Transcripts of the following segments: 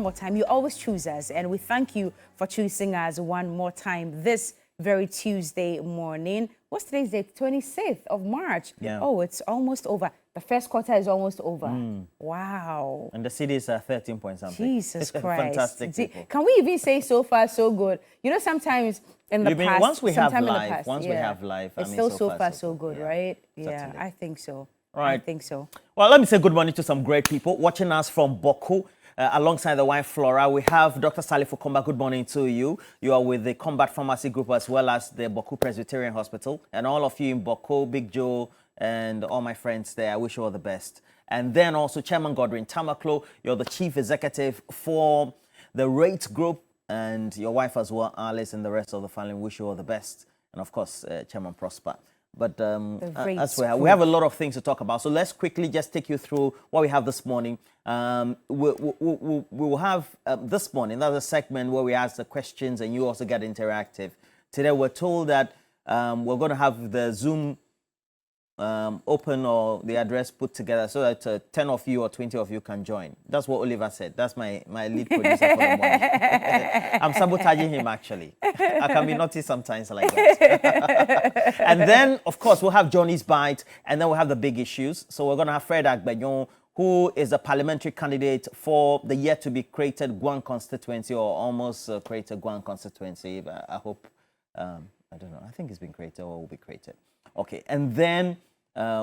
one more time. You always choose us, and we thank you for choosing us one more time this very Tuesday morning. What's today's date? 26th of March. Yeah. Oh, it's almost over. The first quarter is almost over. Wow. And the city is 13 point something. Jesus Christ. Fantastic people. Can we even say so far so good? You know, sometimes in the past, once we have sometime in the life, past, once we have life, it's I mean, still so far so good, yeah, right? Yeah, certainly. I think so. Right. I think so. Well, let me say good morning to some great people watching us from Boku. Alongside the wife Flora, we have Dr. Sally Fukomba. Good morning to you. You are with the Combat Pharmacy Group as well as the Boku Presbyterian Hospital. And all of you in Boku, Big Joe, and all my friends there, I wish you all the best. And then also Chairman Godwin Tamaklo, you're the Chief Executive for the Rate Group, and your wife as well, Alice, and the rest of the family. Wish you all the best. And of course, Chairman Prosper. But as we have a lot of things to talk about. So let's quickly just take you through what we have this morning. We will have this morning, that's a segment where we ask the questions and you also get interactive. Today we're told that we're going to have the Zoom open or the address put together so that 10 of you or 20 of you can join. That's what Oliver said. That's my lead producer for the morning. I'm sabotaging him, actually. I can be naughty sometimes like that. And then, of course, we'll have Johnny's Bite, and then we'll have the big issues. So we're going to have Fred Agbenyon, who is a parliamentary candidate for the yet to be created Guan constituency, or almost created Guan constituency. I hope, I don't know, I think it's been created or will be created. Okay, and then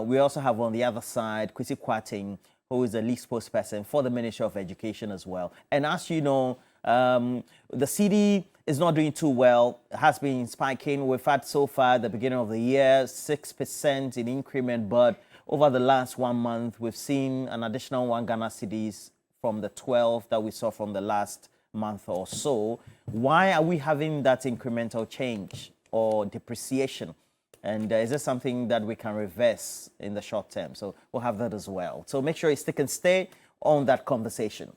we also have on the other side Kwesi Kwarteng, who is the lead spokesperson for the Ministry of Education as well. And as you know, the CD is not doing too well. It has been spiking. We've had so far at the beginning of the year 6% in increment, but over the last 1 month, we've seen an additional 1 Ghana cedis from the 12 that we saw from the last month or so. Why are we having that incremental change or depreciation? And is this something that we can reverse in the short term? So we'll have that as well. So make sure you stick and stay on that conversation.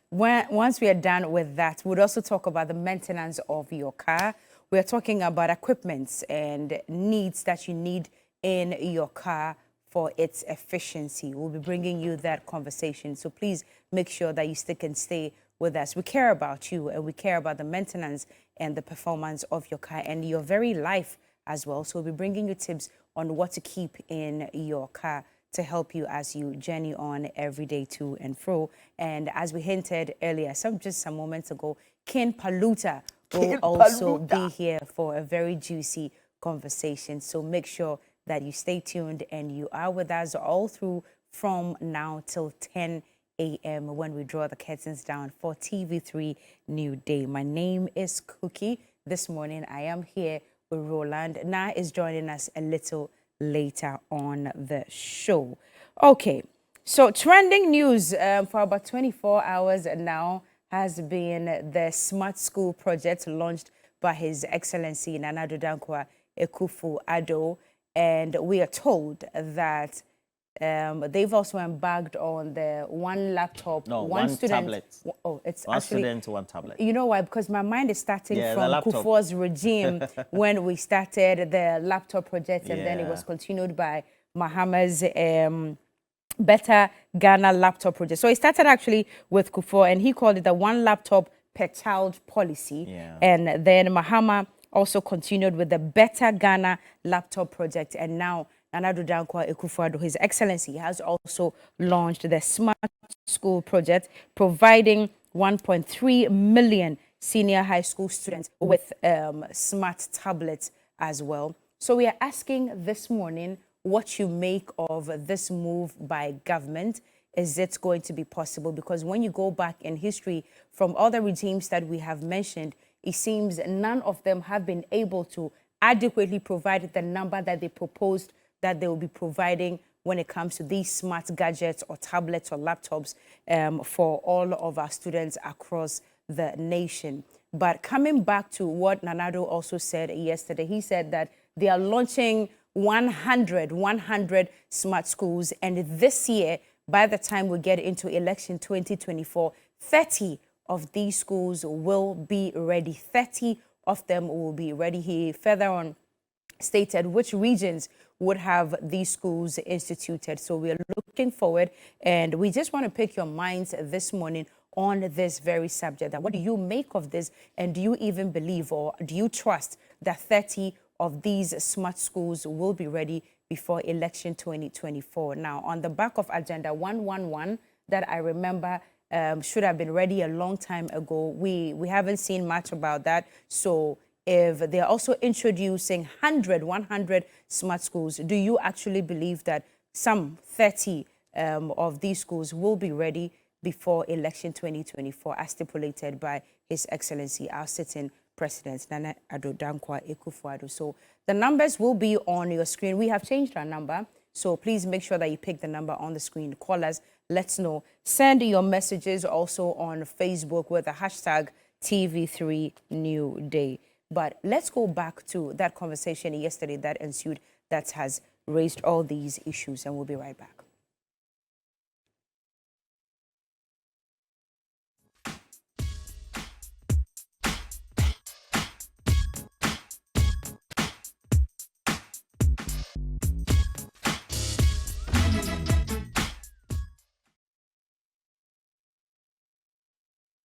Once we are done with that, we'll also talk about the maintenance of your car. We're talking about equipment and needs that you need in your car for its efficiency. We'll be bringing you that conversation. So please make sure that you stick and stay with us. We care about you, and we care about the maintenance and the performance of your car and your very life as well. So we'll be bringing you tips on what to keep in your car to help you as you journey on every day to and fro. And as we hinted earlier, just some moments ago, Ken Paluta will also be here for a very juicy conversation. So make sure that you stay tuned and you are with us all through from now till 10 a.m. when we draw the curtains down for TV3 New Day. My name is Cookie. This morning I am here with Roland. Na is joining us a little later on the show. Okay, so trending news for about 24 hours now has been the Smart School project launched by His Excellency Nana Addo Dankwa Akufo-Addo, and we are told that they've also embarked on the one laptop, one student, tablet. Oh, it's one actually student, one tablet. You know why? Because my mind is starting from Kufuor's regime when we started the laptop project, and then it was continued by Mahama's Better Ghana laptop project. So it started actually with Kufuor, and he called it the one laptop per child policy. And then Mahama also continued with the Better Ghana laptop project, and now Nana Addo Dankwa Akufo-Addo, His Excellency, has also launched the Smart School project, providing 1.3 million senior high school students with smart tablets as well. So we are asking this morning what you make of this move by government. Is it going to be possible? Because when you go back in history from other regimes that we have mentioned, it seems none of them have been able to adequately provide the number that they proposed that they will be providing when it comes to these smart gadgets or tablets or laptops for all of our students across the nation. But coming back to what Nana Addo also said yesterday, he said that they are launching 100 smart schools, and this year, by the time we get into election 2024, 30 of these schools will be ready. 30 of them will be ready. He further on stated which regions would have these schools instituted. So we are looking forward, and we just want to pick your minds this morning on this very subject. What do you make of this? And do you even believe, or do you trust that 30 of these smart schools will be ready before election 2024? Now, on the back of Agenda 111 that I remember should have been ready a long time ago, we haven't seen much about that. So if they're also introducing 100 smart schools, do you actually believe that some 30 of these schools will be ready before election 2024, as stipulated by His Excellency, our sitting President, Nana Addo Dankwa Akufo-Addo? So the numbers will be on your screen. We have changed our number, so please make sure that you pick the number on the screen. Call us, let's know. Send your messages also on Facebook with the hashtag TV3NewDay. But let's go back to that conversation yesterday that ensued that has raised all these issues, and we'll be right back.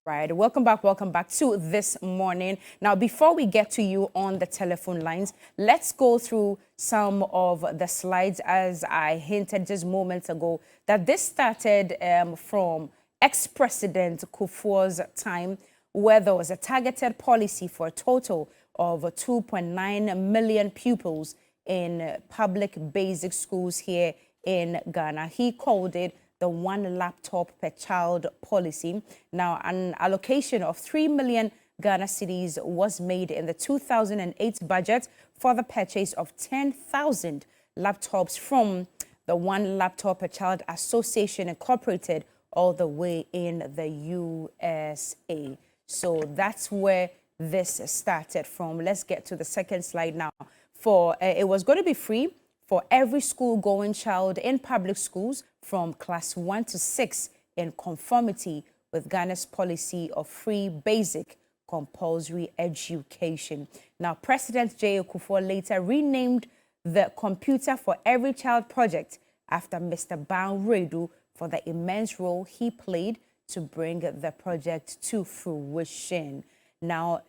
Right. Welcome back to This Morning. Now, before we get to you on the telephone lines, let's go through some of the slides. As I hinted just moments ago, that this started from ex-President Kufuor's time, where there was a targeted policy for a total of 2.9 million pupils in public basic schools here in Ghana. He called it the one laptop per child policy. Now, an allocation of 3 million Ghana cedis was made in the 2008 budget for the purchase of 10,000 laptops from the One Laptop per Child Association, Incorporated, all the way in the USA. So that's where this started from. Let's get to the second slide now. It was going to be free for every school-going child in public schools from class 1 to 6, in conformity with Ghana's policy of free basic compulsory education. Now, President J. Akufo later renamed the Computer for Every Child project after Mr. Ban Redu for the immense role he played to bring the project to fruition. Now,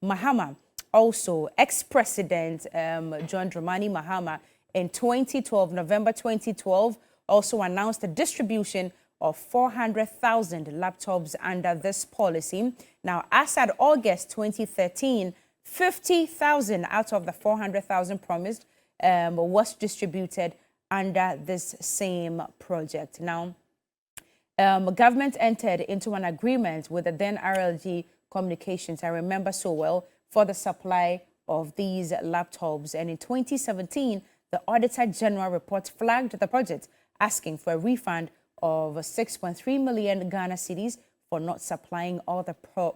Mahama, also ex-President John Dramani Mahama, in 2012, November 2012, also announced the distribution of 400,000 laptops under this policy. Now, as at August 2013, 50,000 out of the 400,000 promised was distributed under this same project. Now, government entered into an agreement with the then RLG Communications, I remember so well, for the supply of these laptops. And in 2017, the Auditor General report flagged the project, asking for a refund of 6.3 million Ghana cedis for not supplying all the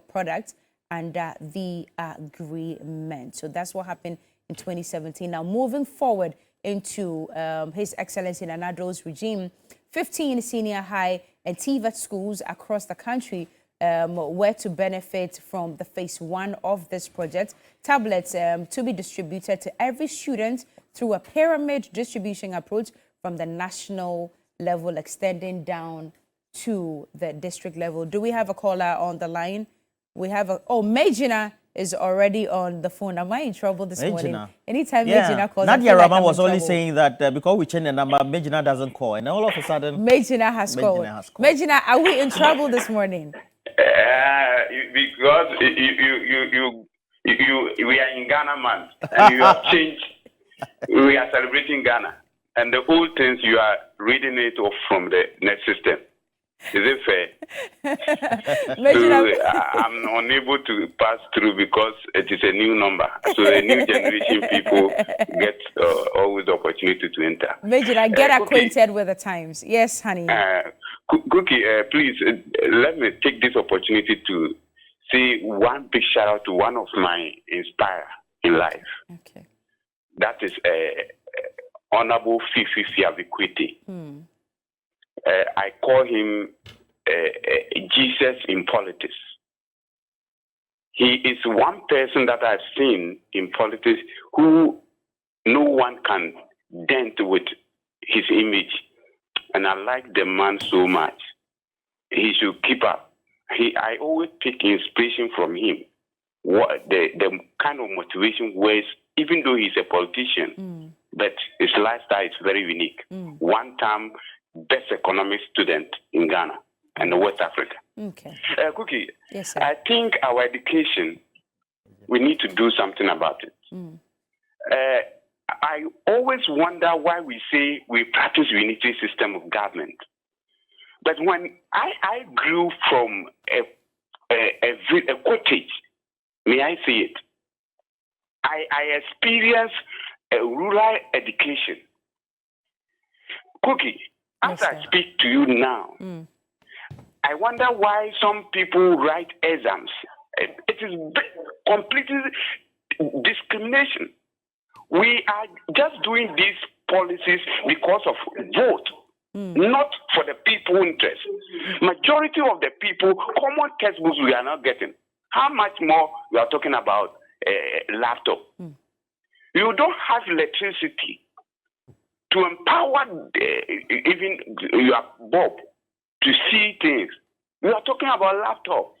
products under the agreement. So that's what happened in 2017. Now, moving forward into His Excellency Nana Addo's regime, 15 senior high and TVET schools across the country were to benefit from the phase 1 of this project. Tablets to be distributed to every student through a pyramid distribution approach from the national level extending down to the district level. Do we have a caller on the line? We have Mejina is already on the phone. Am I in trouble this morning? Anytime Mejina calls, Nadia Rahman was only saying that because we changed the number, Mejina doesn't call. And all of a sudden, Mejina has called. Mejina, are we in trouble this morning? Because we are in Ghana, man, and you have changed. We are celebrating Ghana, and the old things you are reading it off from the next system. Is it fair? So, I'm unable to pass through because it is a new number. So the new generation people get always the opportunity to enter. Mejina, get acquainted with the times. Yes, honey. Cookie, please let me take this opportunity to say one big shout out to one of my inspire in life. Okay. That is Honorable Fifi Fiavikwete. I call him Jesus in politics. He is one person that I've seen in politics who no one can dent with his image. And I like the man so much. He should keep up. I always take inspiration from him. What the kind of motivation was, even though he's a politician, but his lifestyle is very unique. One-time best economic student in Ghana and West Africa. Okay. Cookie, yes, sir. I think our education, we need to do something about it. I always wonder why we say we practice unitary system of government. But when I grew from a cottage, may I say it, I experienced a rural education. Cookie, as Yes, I speak to you now, I wonder why some people write exams. It is completely discrimination. We are just doing these policies because of vote, not for the people interest. Majority of the people, common textbooks we are not getting. How much more we are talking about laptop? You don't have electricity to empower even your Bob to see things. We are talking about laptop.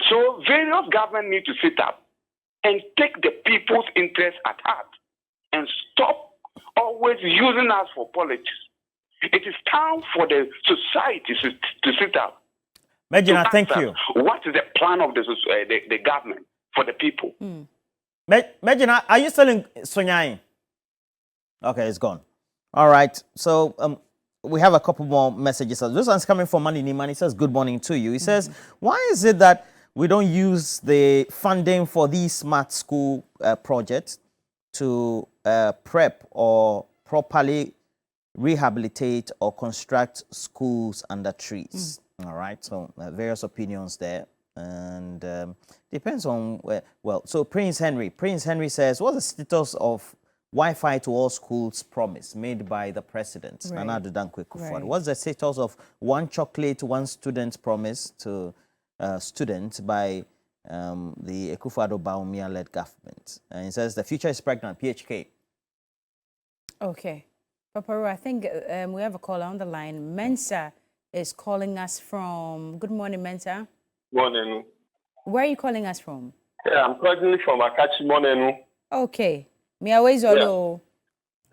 So various governments need to sit up and take the people's interest at heart and stop always using us for politics. It is time for the society to sit up. Megina, thank you. What is the plan of the government for the people? Megina, are you still in Sunyai? Okay, it's gone. All right. So we have a couple more messages. This one's coming from Manny Niman. He says, good morning to you. He says, why is it that we don't use the funding for these smart school projects to prep or properly rehabilitate or construct schools under trees? All right. So various opinions there. And depends on where. Well, so Prince Henry says, what's the status of Wi-Fi to all schools promise made by the president, Nana Addo Dankwa Akufo-Addo? Right. What's the status of one chocolate, one student promise to students by the Akufo-Addo Bawumia-led government? And he says the future is pregnant, PHK. Okay. Papa, I think we have a caller on the line. Mensa is calling us from... Good morning, Mensa. Morning. Where are you calling us from? Yeah, I'm calling from Akachi. Morning. Okay. Miawe Zolo.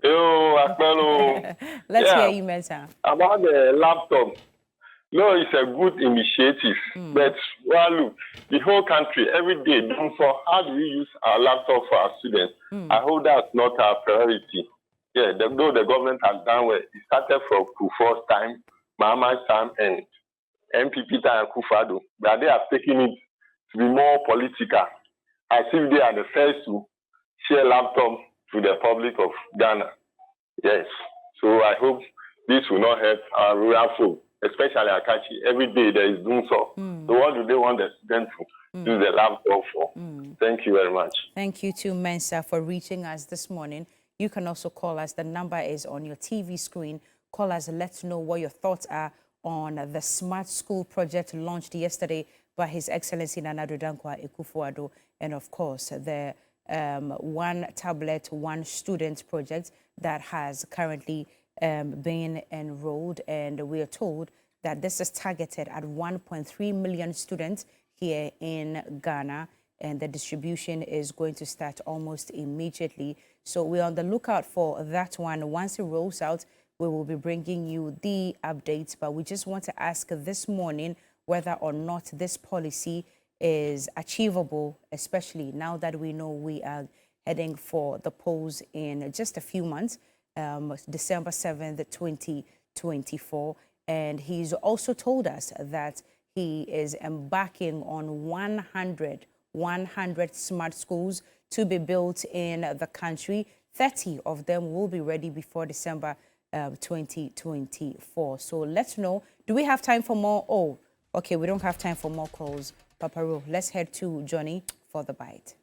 Yo, Akpelo. Let's hear you, Mensa. About the laptop. No, it's a good initiative. But, well, look, the whole country, every day, for how do we use our laptop for our students? I hope that's not our priority. Yeah, though the government has done well, it started from Kufuor's time, Mahama's time, and MPP time, Akufo-Addo. But they have taken it to be more political, as if they are the first to share laptop to the public of Ghana. Yes. So I hope this will not hurt our rural folk, especially Akachi. Every day there is doing so. So what do they want the students to use the laptop for? Thank you very much. Thank you to Mensa for reaching us this morning. You can also call us. The number is on your TV screen. Call us and let us know what your thoughts are on the Smart School project launched yesterday by His Excellency Nana Addo Dankwa Akufo-Addo, and of course the one tablet, one student project that has currently been enrolled, and we are told that this is targeted at 1.3 million students here in Ghana, and the distribution is going to start almost immediately. So we're on the lookout for that one. Once it rolls out, we will be bringing you the updates, but we just want to ask this morning whether or not this policy is achievable, especially now that we know we are heading for the polls in just a few months, December 7th, 2024. And he's also told us that he is embarking on 100 smart schools to be built in the country. 30 of them will be ready before December 2024. So let's know, do we have time for more? Oh, okay, we don't have time for more calls. Papa Ro, let's head to Johnny for the bite.